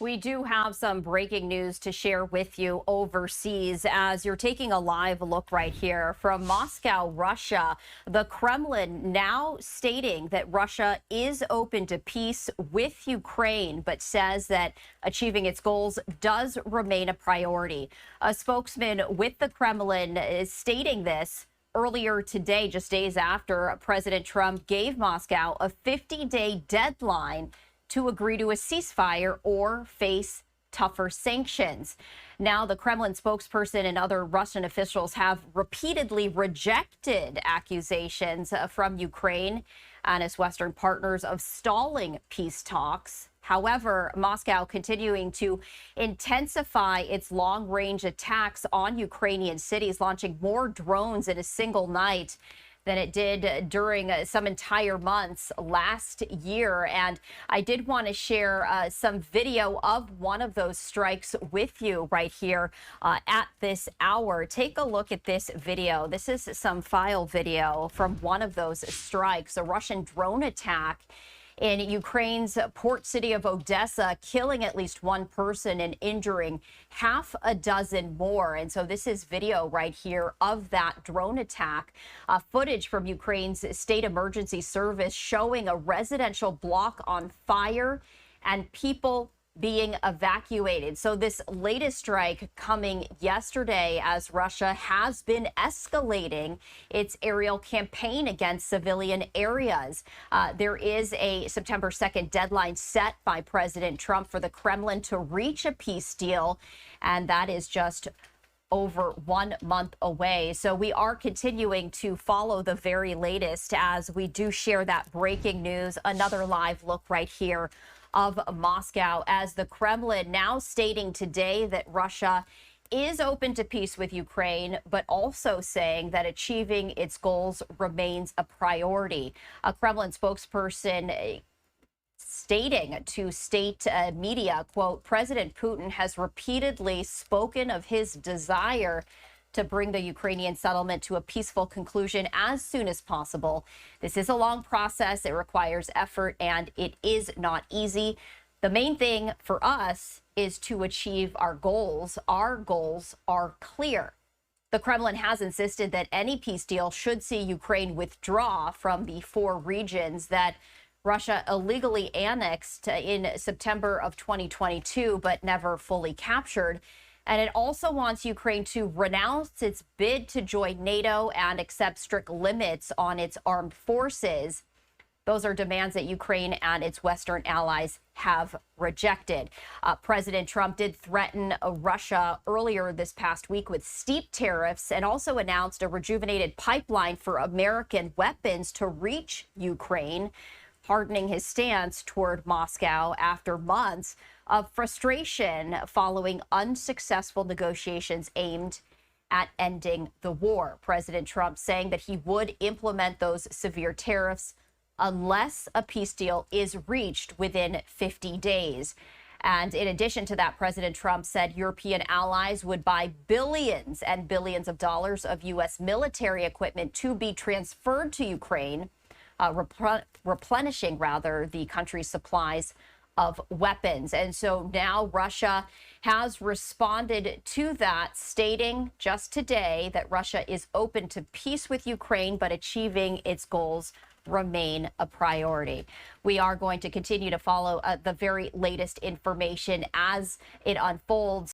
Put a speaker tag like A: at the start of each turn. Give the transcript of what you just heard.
A: We do have some breaking news to share with you overseas as you're taking a live look right here from Moscow, Russia. The Kremlin now stating that Russia is open to peace with Ukraine, but says that achieving its goals does remain a priority. A spokesman with the Kremlin is stating this earlier today, just days after President Trump gave Moscow a 50-day deadline to agree to a ceasefire or face tougher sanctions. Now, the Kremlin spokesperson and other Russian officials have repeatedly rejected accusations from Ukraine and its Western partners of stalling peace talks. However, Moscow continuing to intensify its long-range attacks on Ukrainian cities, launching more drones in a single night than it did during some entire months last year. And I did want to share some video of one of those strikes with you right here at this hour. Take a look at this video. This is some file video from one of those strikes, a Russian drone attack in Ukraine's port city of Odessa, killing at least one person and injuring half a dozen more. And so this is video right here of that drone attack. Footage from Ukraine's state emergency service showing a residential block on fire and people being evacuated. So this latest strike coming yesterday as Russia has been escalating its aerial campaign against civilian areas. There is a September 2nd deadline set by President Trump for the Kremlin to reach a peace deal, and that is just over 1 month away. So we are continuing to follow the very latest as we do share that breaking news. Another live look right here of Moscow as the Kremlin now stating today that Russia is open to peace with Ukraine, but also saying that achieving its goals remains a priority. A Kremlin spokesperson stating to state media, quote, President Putin has repeatedly spoken of his desire to bring the Ukrainian settlement to a peaceful conclusion as soon as possible. This is a long process. It requires effort, and it is not easy. The main thing for us is to achieve our goals. Our goals are clear. The Kremlin has insisted that any peace deal should see Ukraine withdraw from the 4 regions that Russia illegally annexed in September of 2022, but never fully captured. And it also wants Ukraine to renounce its bid to join NATO and accept strict limits on its armed forces. Those are demands that Ukraine and its Western allies have rejected. President Trump did threaten Russia earlier this past week with steep tariffs and also announced a rejuvenated pipeline for American weapons to reach Ukraine, hardening his stance toward Moscow after months of frustration following unsuccessful negotiations aimed at ending the war. President Trump saying that he would implement those severe tariffs unless a peace deal is reached within 50 days. And in addition to that, President Trump said European allies would buy billions and billions of dollars of U.S. military equipment to be transferred to Ukraine, replenishing the country's supplies of weapons. And so now Russia has responded to that, stating just today that Russia is open to peace with Ukraine, but achieving its goals remain a priority. We are going to continue to follow the very latest information as it unfolds.